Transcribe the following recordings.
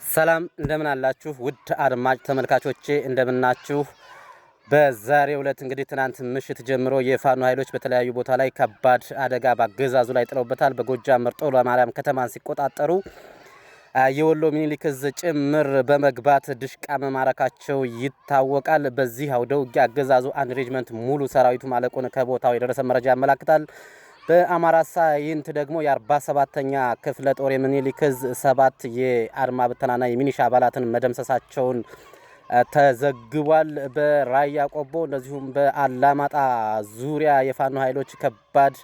ሰላም እንደምን አላችሁ ውድ አድማጭ ተመልካቾቼ እንደምናችሁ። በዛሬው ዕለት እንግዲህ ትናንት ምሽት ጀምሮ የፋኖ ኃይሎች በተለያዩ ቦታ ላይ ከባድ አደጋ ባገዛዙ ላይ ጥለውበታል። በጎጃም መርጦ ለማርያም ከተማን ሲቆጣጠሩ የወሎ ሚኒሊክ ዕዝ ጭምር በመግባት ድሽቃ መማረካቸው ይታወቃል። በዚህ አውደ ውጊያ አገዛዙ አንድ ሬጅመንት ሙሉ ሰራዊቱ ማለቁን ከቦታው የደረሰ መረጃ ያመላክታል። በአማራ ሳይንት ደግሞ የ47ኛ ክፍለ ጦር የሚኒሊክ ዕዝ 7 የአድማ ብተናና የሚኒሻ አባላትን መደምሰሳቸውን ተዘግቧል። በራያ ቆቦ እንደዚሁም በአላማጣ ዙሪያ የፋኖ ኃይሎች ከባድ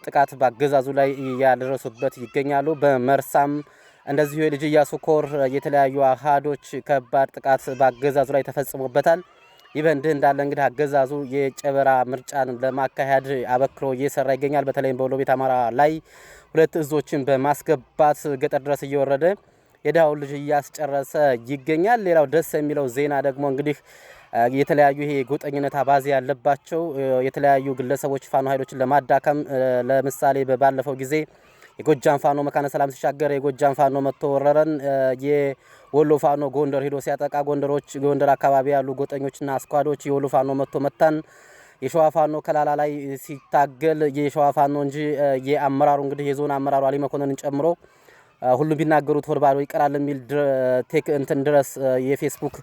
ጥቃት ባገዛዙ ላይ ያደረሱበት ይገኛሉ። በመርሳም እንደዚሁ የልጅ ኢያሱ ኮር የተለያዩ አሃዶች ከባድ ጥቃት ባገዛዙ ላይ ተፈጽሞበታል። ይህ በእንዲህ እንዳለ እንግዲህ አገዛዙ የጨበራ ምርጫን ለማካሄድ አበክሮ እየሰራ ይገኛል። በተለይም በወሎ ቤት አማራ ላይ ሁለት እዞችን በማስገባት ገጠር ድረስ እየወረደ የዳውን ልጅ እያስጨረሰ ይገኛል። ሌላው ደስ የሚለው ዜና ደግሞ እንግዲህ የተለያዩ ይሄ ጎጠኝነት አባዜ ያለባቸው የተለያዩ ግለሰቦች ፋኖ ኃይሎችን ለማዳከም ለምሳሌ ባለፈው ጊዜ የጎጃም ፋኖ መካነ ሰላም ሲሻገር የጎጃም ፋኖ መጥቶ ወረረን፣ የወሎ ፋኖ ጎንደር ሄዶ ሲያጠቃ ጎንደር አካባቢ ያሉ ጎጠኞችና አስኳዶች የወሎ ፋኖ መጥቶ መታን፣ የሸዋ ፋኖ ከላላ ላይ ሲታገል የሸዋ ፋኖ እንጂ የአመራሩ እንግዲህ የዞን አመራሩ አሊ መኮንንን ጨምሮ ሁሉም ቢናገሩት ወር ባዶ ይቀራል የሚል ቴክ እንትን ድረስ የፌስቡክ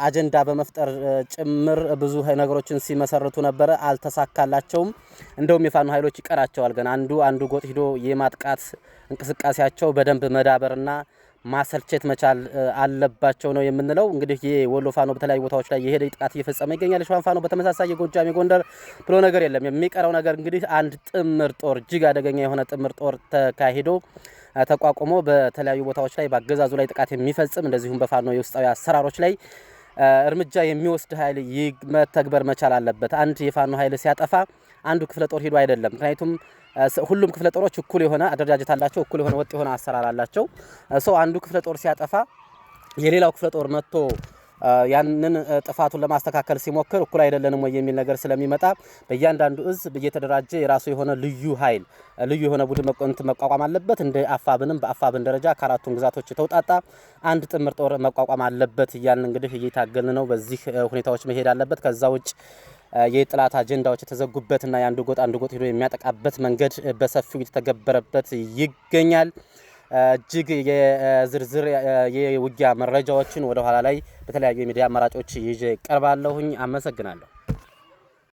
አጀንዳ በመፍጠር ጭምር ብዙ ነገሮችን ሲመሰርቱ ነበር። አልተሳካላቸውም። እንደውም የፋኖ ኃይሎች ይቀራቸዋል። ገና አንዱ ጎጥ ሄዶ የማጥቃት እንቅስቃሴያቸው በደንብ መዳበርና ማሰልቸት መቻል አለባቸው ነው የምንለው። እንግዲህ የወሎ ፋኖ በተለያዩ ቦታዎች ላይ የሄደ ጥቃት እየፈጸመ ይገኛል። የሸዋ ፋኖ በተመሳሳይ የጎጃም የጎንደር ብሎ ነገር የለም። የሚቀረው ነገር እንግዲህ አንድ ጥምር ጦር እጅግ አደገኛ የሆነ ጥምር ጦር ተካሂዶ ተቋቁሞ በተለያዩ ቦታዎች ላይ ባገዛዙ ላይ ጥቃት የሚፈጽም እንደዚሁም በፋኖ የውስጣዊ አሰራሮች ላይ እርምጃ የሚወስድ ኃይል መተግበር መቻል አለበት። አንድ የፋኖ ኃይል ሲያጠፋ አንዱ ክፍለ ጦር ሄዶ አይደለም። ምክንያቱም ሁሉም ክፍለ ጦሮች እኩል የሆነ አደረጃጀት አላቸው፣ እኩል የሆነ ወጥ የሆነ አሰራር አላቸው። አንዱ ክፍለ ጦር ሲያጠፋ የሌላው ክፍለ ጦር መጥቶ ያንን ጥፋቱን ለማስተካከል ሲሞክር እኩል አይደለንም ወይ የሚል ነገር ስለሚመጣ በእያንዳንዱ እዝ እየተደራጀ የራሱ የሆነ ልዩ ኃይል ልዩ የሆነ ቡድን መቋቋም አለበት። እንደ አፋብንም በአፋብን ደረጃ ከአራቱም ግዛቶች የተውጣጣ አንድ ጥምር ጦር መቋቋም አለበት እያልን እንግዲህ እየታገልን ነው። በዚህ ሁኔታዎች መሄድ አለበት። ከዛ ውጭ የጥላት አጀንዳዎች የተዘጉበትና የአንዱ ጎጥ ሄዶ የሚያጠቃበት መንገድ በሰፊው የተተገበረበት ይገኛል። እጅግ የዝርዝር የውጊያ መረጃዎችን ወደ ኋላ ላይ በተለያዩ የሚዲያ አማራጮች ይዤ ቀርባለሁኝ። አመሰግናለሁ።